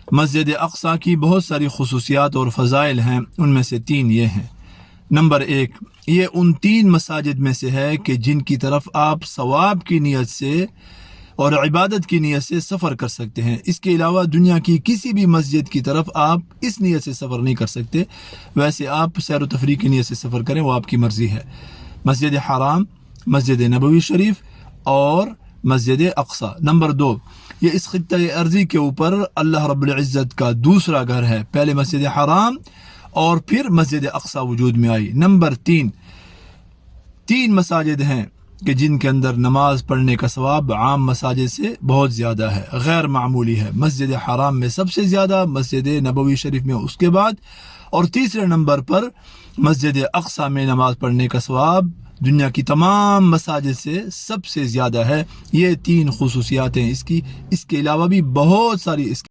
मस्जिद अक़सा की बहुत सारी खुसूसियात और फ़ज़ाइल हैं, उनमें से 3 ये हैं। नंबर 1, ये उन 3 मसाजिद में से है कि जिनकी तरफ आप सवाब की नीयत से और इबादत की नीयत से सफ़र कर सकते हैं। इसके अलावा दुनिया की किसी भी मस्जिद की तरफ आप इस नीयत से सफ़र नहीं कर सकते। वैसे आप सैर व तफरीह की नीयत से सफ़र करें, वो आपकी मर्ज़ी है। मस्जिद हराम, मस्जिद नबवी शरीफ और मस्जिद अक़सा। नंबर 2, ये इस खित्ते अर्ज़ी के ऊपर अल्लाह रब्बुल इज़्ज़त का दूसरा घर है। पहले मस्जिद हराम और फिर मस्जिद अक़सा वजूद में आई। नंबर 3 मसाजिद हैं कि जिनके अंदर नमाज पढ़ने का सवाब आम मसाजिद से बहुत ज़्यादा है, गैर मामूली है। मस्जिद हराम में सबसे ज़्यादा, मस्जिद नबवी शरीफ में उसके बाद, और तीसरे नंबर पर मस्जिद अक़सा में नमाज पढ़ने का सवाब दुनिया की तमाम मसाजिद से सबसे ज़्यादा है। ये 3 खुसूसियात हैं इसकी। इसके अलावा भी बहुत सारी